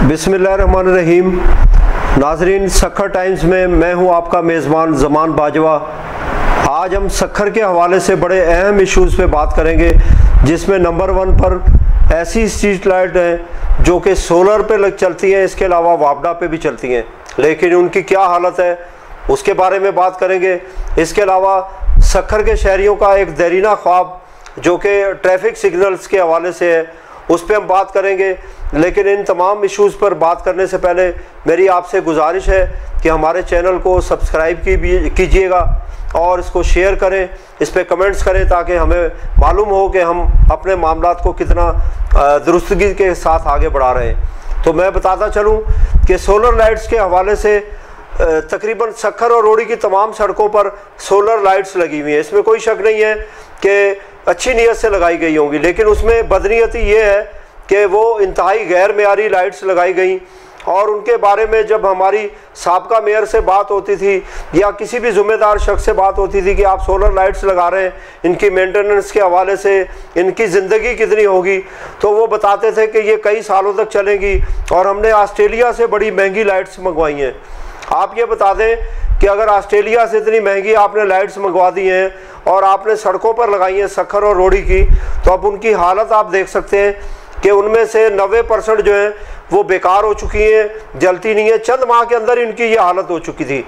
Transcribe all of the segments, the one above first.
बिस्मिल्लाहिर्रहमानिर्रहीम। नाजरीन, सखर टाइम्स में मैं हूं आपका मेज़बान ज़मान बाजवा। आज हम सखर के हवाले से बड़े अहम इश्यूज़ पे बात करेंगे, जिसमें नंबर 1 पर ऐसी स्ट्रीट लाइट हैं जो कि सोलर पे चलती हैं, इसके अलावा वापडा पे भी चलती हैं, लेकिन उनकी क्या हालत है उसके बारे में बात करेंगे। इसके अलावा सखर के शहरियों का एक देरीना ख्वाब जो कि ट्रैफिक सिग्नल्स के हवाले से है, उस पर हम बात करेंगे। लेकिन इन तमाम इश्यूज़ पर बात करने से पहले मेरी आपसे गुजारिश है कि हमारे चैनल को सब्सक्राइब कीजिएगा और इसको शेयर करें, इस पर कमेंट्स करें, ताकि हमें मालूम हो कि हम अपने मामलात को कितना दुरुस्तगी के साथ आगे बढ़ा रहे हैं। तो मैं बताता चलूं कि सोलर लाइट्स के हवाले से तकरीबन सखर और रोड़ी की तमाम सड़कों पर सोलर लाइट्स लगी हुई हैं। इसमें कोई शक नहीं है कि अच्छी नीयत से लगाई गई होंगी, लेकिन उसमें बदनीयती ये है कि वो इंतहाई गैर मेयारी लाइट्स लगाई गई। और उनके बारे में जब हमारी साबका मेयर से बात होती थी या किसी भी ज़िम्मेदार शख्स से बात होती थी कि आप सोलर लाइट्स लगा रहे हैं, इनकी मेंटेनेंस के हवाले से इनकी ज़िंदगी कितनी होगी, तो वो बताते थे कि ये कई सालों तक चलेंगी और हमने ऑस्ट्रेलिया से बड़ी महंगी लाइट्स मंगवाई हैं। आप ये बता दें कि अगर ऑस्ट्रेलिया से इतनी महंगी आपने लाइट्स मंगवा दी हैं और आपने सड़कों पर लगाई हैं सखर और रोड़ी की, तो अब उनकी हालत आप देख सकते हैं कि उनमें से 90% जो है वो बेकार हो चुकी हैं, जलती नहीं है। चंद माह के अंदर इनकी ये हालत हो चुकी थी।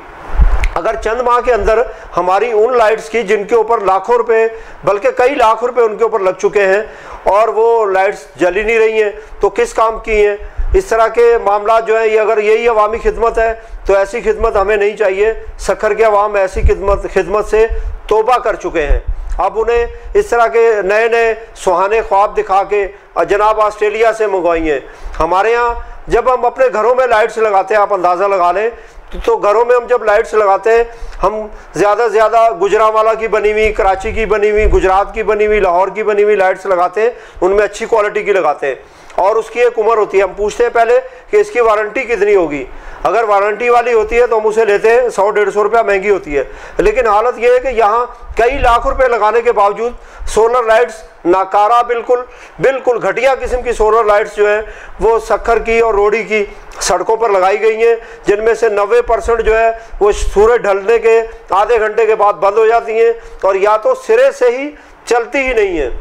अगर चंद माह के अंदर हमारी उन लाइट्स की जिनके ऊपर लाखों रुपए बल्कि कई लाख रुपए उनके ऊपर लग चुके हैं और वो लाइट्स जल ही नहीं रही हैं, तो किस काम की हैं? इस तरह के मामला जो है, ये अगर यही अवामी खिदमत है तो ऐसी खिदमत हमें नहीं चाहिए। सखर के अवाम ऐसी खिदमत से तौबा कर चुके हैं। अब उन्हें इस तरह के नए नए सुहाने ख्वाब दिखा के जनाब ऑस्ट्रेलिया से मंगवाई हैं। हमारे यहाँ जब हम अपने घरों में लाइट्स लगाते हैं, आप अंदाज़ा लगा लें, तो घरों में हम जब लाइट्स लगाते हैं, हम ज़्यादा से ज़्यादा गुजरांवाला की बनी हुई, कराची की बनी हुई, गुजरात की बनी हुई, लाहौर की बनी हुई लाइट्स लगाते हैं। उनमें अच्छी क्वालिटी की लगाते हैं और उसकी एक उम्र होती है। हम पूछते हैं पहले कि इसकी वारंटी कितनी होगी। अगर वारंटी वाली होती है तो हम उसे लेते हैं, 100-150 रुपया महंगी होती है। लेकिन हालत यह है कि यहाँ कई लाख रुपए लगाने के बावजूद सोलर लाइट्स नाकारा, बिल्कुल घटिया किस्म की सोलर लाइट्स जो है वो सखर की और रोड़ी की सड़कों पर लगाई गई हैं, जिनमें से 90% जो है वो सूरज ढलने के आधे घंटे के बाद बंद हो जाती हैं और या तो सिरे से ही चलती ही नहीं है।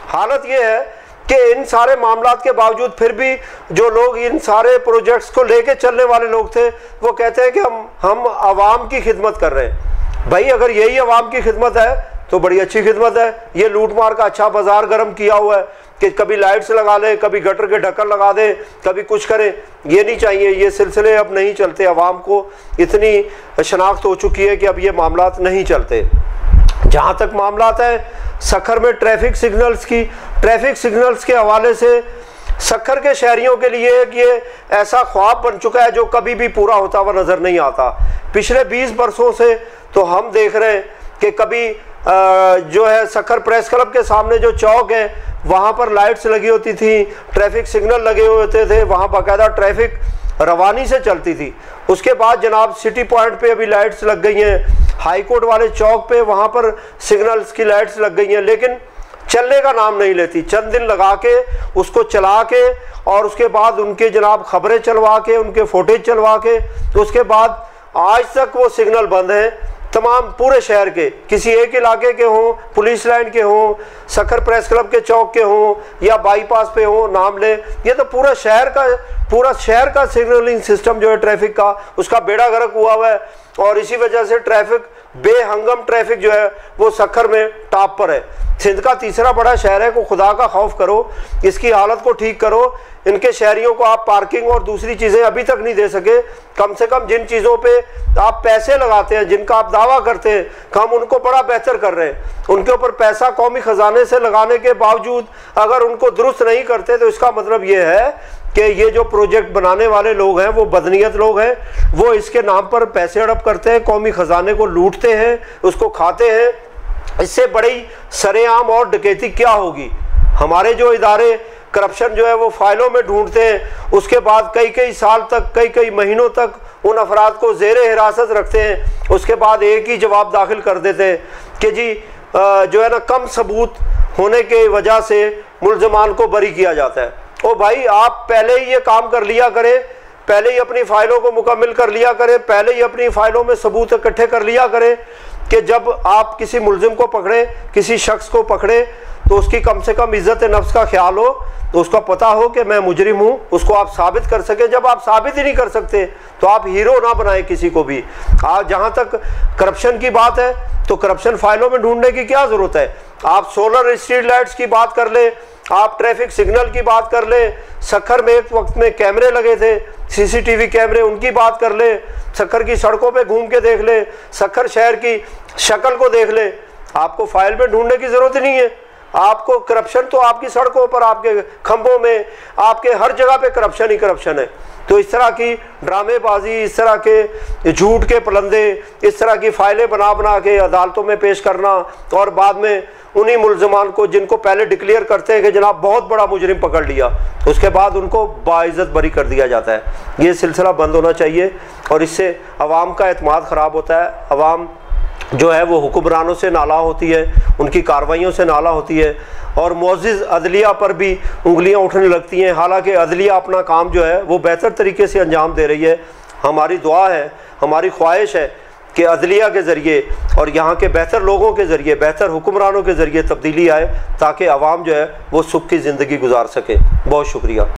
हालत ये है कि इन सारे मामलात के बावजूद फिर भी जो लोग इन सारे प्रोजेक्ट्स को लेके चलने वाले लोग थे, वो कहते हैं कि हम आवाम की खिदमत कर रहे हैं। भाई, अगर यही आवाम की खिदमत है तो बड़ी अच्छी खिदमत है। ये लूट मार का अच्छा बाजार गर्म किया हुआ है कि कभी लाइट्स लगा लें, कभी गटर के ढक्कन लगा दें, कभी कुछ करें, ये नहीं चाहिए। ये सिलसिले अब नहीं चलते। आवाम को इतनी शनाख्त हो चुकी है कि अब ये मामलात नहीं चलते। जहाँ तक मामलात हैं सखर में ट्रैफिक सिग्नल्स के हवाले से, सखर के शहरियों के लिए ये ऐसा ख्वाब बन चुका है जो कभी भी पूरा होता हुआ नज़र नहीं आता। पिछले 20 बरसों से तो हम देख रहे हैं कि कभी जो है सखर प्रेस क्लब के सामने जो चौक है वहाँ पर लाइट्स लगी होती थी, ट्रैफिक सिग्नल लगे हुए होते थे, वहाँ बाकायदा ट्रैफिक रवानी से चलती थी। उसके बाद जनाब सिटी पॉइंट पे अभी लाइट्स लग गई हैं, हाई कोर्ट वाले चौक पे वहाँ पर सिग्नल्स की लाइट्स लग गई हैं, लेकिन चलने का नाम नहीं लेती। चंद दिन लगा के उसको चला के और उसके बाद उनके जनाब खबरें चलवा के, उनके फुटेज चलवा के, तो उसके बाद आज तक वो सिग्नल बंद हैं तमाम पूरे शहर के। किसी एक इलाके के हों, पुलिस लाइन के हों, सखर प्रेस क्लब के चौक के हों या बाईपास पे हों, नाम लें, ये तो पूरा शहर का सिग्नलिंग सिस्टम जो है ट्रैफिक का, उसका बेड़ा गर्क हुआ हुआ है। और इसी वजह से बेहंगम ट्रैफिक जो है वो सखर में टॉप पर है। सिंध का तीसरा बड़ा शहर है, को खुदा का खौफ करो, इसकी हालत को ठीक करो। इनके शहरियों को आप पार्किंग और दूसरी चीज़ें अभी तक नहीं दे सके। कम से कम जिन चीज़ों पे आप पैसे लगाते हैं, जिनका आप दावा करते हैं, हम उनको बड़ा बेहतर कर रहे हैं। उनके ऊपर पैसा कौमी खजाने से लगाने के बावजूद अगर उनको दुरुस्त नहीं करते, तो इसका मतलब ये है कि ये जो प्रोजेक्ट बनाने वाले लोग हैं वो बदनीयत लोग हैं। वो इसके नाम पर पैसे हड़प करते हैं, कौमी खजाने को लूटते हैं, उसको खाते हैं। इससे बड़ी सरेआम और डकैती क्या होगी? हमारे जो इदारे करप्शन जो है वो फाइलों में ढूंढते हैं, उसके बाद कई साल तक, कई महीनों तक उन अफराद को ज़ेरे हिरासत रखते हैं। उसके बाद एक ही जवाब दाखिल कर देते हैं कि जी जो है ना, कम सबूत होने की वजह से मुल्ज़मान को बरी किया जाता है। ओ भाई आप पहले ही ये काम कर लिया करें, पहले ही अपनी फाइलों को मुकम्मल कर लिया करें, पहले ही अपनी फाइलों में सबूत इकट्ठे कर लिया करें कि जब आप किसी मुल्जिम को पकड़े, किसी शख्स को पकड़े, तो उसकी कम से कम इज्जत नफ्स का ख्याल हो, तो उसका पता हो कि मैं मुजरिम हूँ, उसको आप साबित कर सके। जब आप साबित ही नहीं कर सकते तो आप हीरो ना बनाए किसी को भी। आज जहाँ तक करप्शन की बात है तो करप्शन फाइलों में ढूंढने की क्या ज़रूरत है। आप सोलर स्ट्रीट लाइट्स की बात कर ले, आप ट्रैफिक सिग्नल की बात कर ले, सखर में एक वक्त में कैमरे लगे थे, सीसीटीवी कैमरे, उनकी बात कर ले, सखर की सड़कों पे घूम के देख ले, सखर शहर की शक्ल को देख ले। आपको फाइल में ढूंढने की ज़रूरत नहीं है। आपको करप्शन तो आपकी सड़कों पर, आपके खंभों में, आपके हर जगह पे करप्शन ही करप्शन है। तो इस तरह की ड्रामेबाजी, इस तरह के झूठ के पलंदे, इस तरह की फाइलें बना बना के अदालतों में पेश करना और बाद में उन्हीं मुल्ज़िमान को जिनको पहले डिक्लेयर करते हैं कि जनाब बहुत बड़ा मुजरिम पकड़ लिया, उसके बाद उनको बाइज़्ज़त बरी कर दिया जाता है। ये सिलसिला बंद होना चाहिए और इससे अवाम का एतमाद ख़राब होता है। अवाम जो है वो हुक्मरानों से नाला होती है, उनकी कार्रवाइयों से नाला होती है और मुअज़्ज़िज़ अदलिया पर भी उंगलियां उठने लगती हैं। हालांकि अदलिया अपना काम जो है वो बेहतर तरीके से अंजाम दे रही है। हमारी दुआ है, हमारी ख्वाहिश है कि अदलिया के ज़रिए और यहाँ के बेहतर लोगों के ज़रिए, बेहतर हुक्मरानों के ज़रिए तब्दीली आए ताकि अवाम जो है वो सुख की ज़िंदगी गुजार सके। बहुत शुक्रिया।